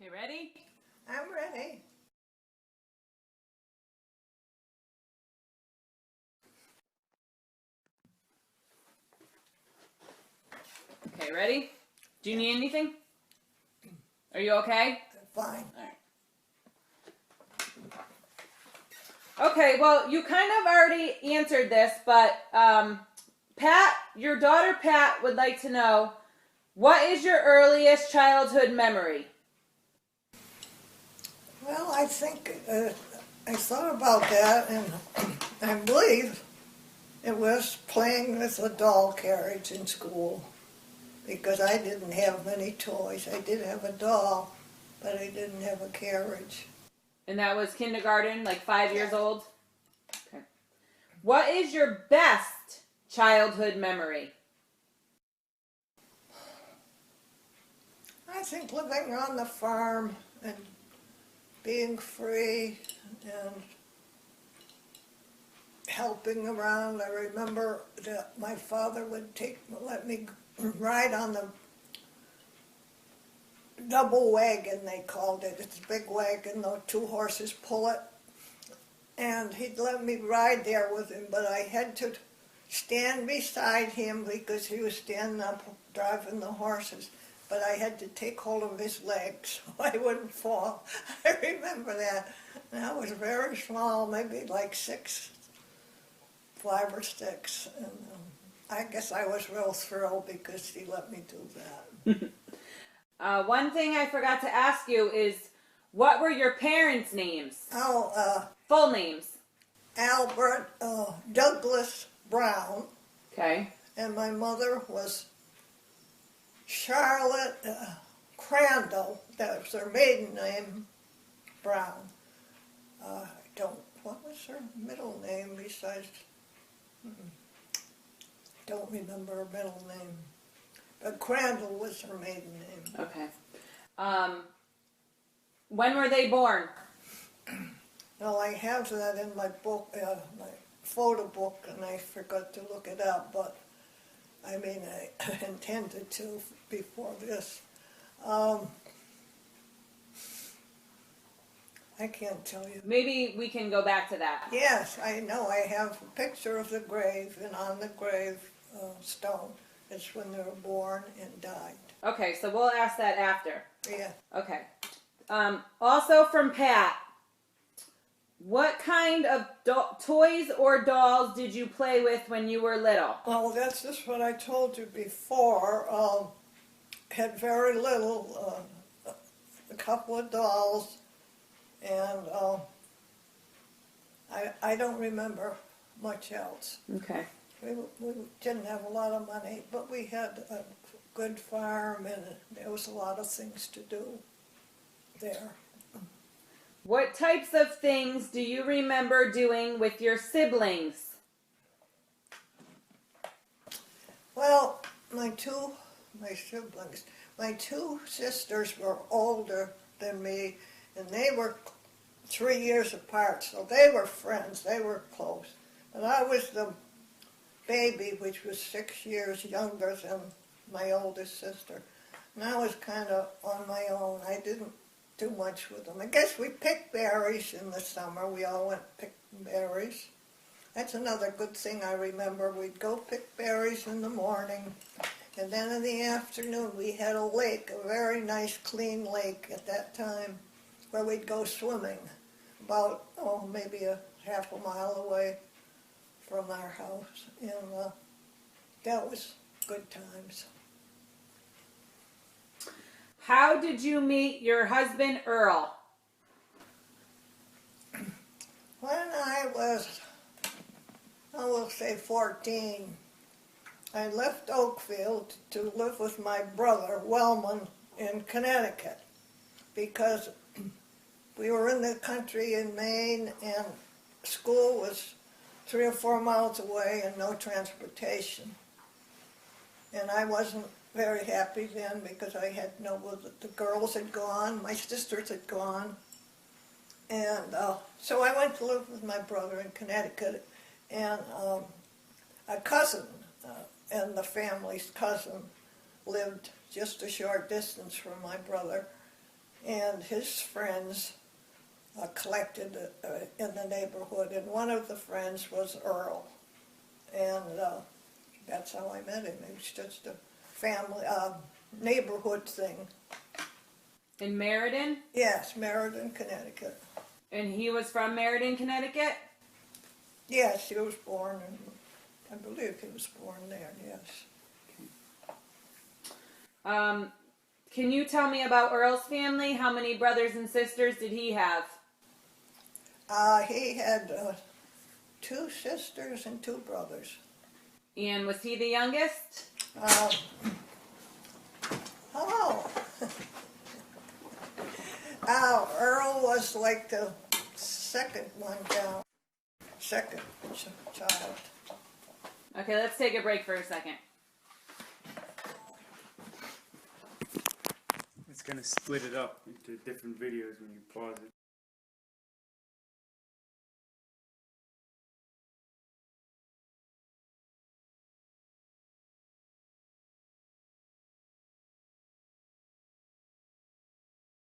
You ready? I'm ready. Okay, ready? Do you need anything? Are you okay? Fine. All right. Okay, well, you kind of already answered this, but Pat, your daughter Pat would like to know, what is your earliest childhood memory? Well, I think I thought about that, and I believe it was playing with a doll carriage in school, because I didn't have many toys. I did have a doll, but I didn't have a carriage. And that was kindergarten, like 5 years old? Okay. What is your best childhood memory? I think living on the farm and being free and helping around. I remember that my father would let me ride on the double wagon, they called it. It's a big wagon, the two horses pull it. And he'd let me ride there with him, but I had to stand beside him because he was standing up driving the horses. But I had to take hold of his legs so I wouldn't fall. I remember that. And I was very small, maybe like 5 or 6. And I guess I was real thrilled because he let me do that. One thing I forgot to ask you is, what were your parents' names? Full names. Albert Douglas Brown. Okay. And my mother was Charlotte Crandall. That was her maiden name, Brown. What was her middle name besides? Don't remember her middle name. But Crandall was her maiden name. Okay. When were they born? Well, I have that in my book, my photo book, and I forgot to look it up, but I mean, I intended to before this. I can't tell you. Maybe we can go back to that. Yes, I know. I have a picture of the grave, and on the grave stone, it's when they were born and died. Okay, so we'll ask that after. Yeah. Okay. Also from Pat, what kind of toys or dolls did you play with when you were little? Well, that's just what I told you before. Had very little, a couple of dolls, and I don't remember much else. Okay. We didn't have a lot of money, but we had a good farm, and there was a lot of things to do there. What types of things do you remember doing with your siblings? Well, my two sisters were older than me, and they were 3 years apart, so they were friends, they were close. And I was the baby, which was 6 years younger than my oldest sister. And I was kind of on my own. I didn't do much with them. I guess we picked berries in the summer. We all went picking berries. That's another good thing I remember. We'd go pick berries in the morning, and then in the afternoon we had a lake, a very nice clean lake at that time, where we'd go swimming about, maybe a half a mile away from our house. And that was good times. How did you meet your husband, Earl? When I was, I will say 14, I left Oakfield to live with my brother, Wellman, in Connecticut, because we were in the country in Maine, and school was 3 or 4 miles away and no transportation. And I wasn't very happy then because I had the girls had gone, my sisters had gone. And so I went to live with my brother in Connecticut, and a cousin, and the family's cousin, lived just a short distance from my brother. and his friends collected in the neighborhood, and one of the friends was Earl, and that's how I met him. It was just a family, neighborhood thing. In Meriden? Yes, Meriden, Connecticut. And he was from Meriden, Connecticut? Yes, he was born in, I believe he was born there, yes. Can you tell me about Earl's family? How many brothers and sisters did he have? He had 2 sisters and 2 brothers. And was he the youngest? Earl was like the second one down, second child. Okay, let's take a break for a second. It's gonna split it up into different videos when you pause it.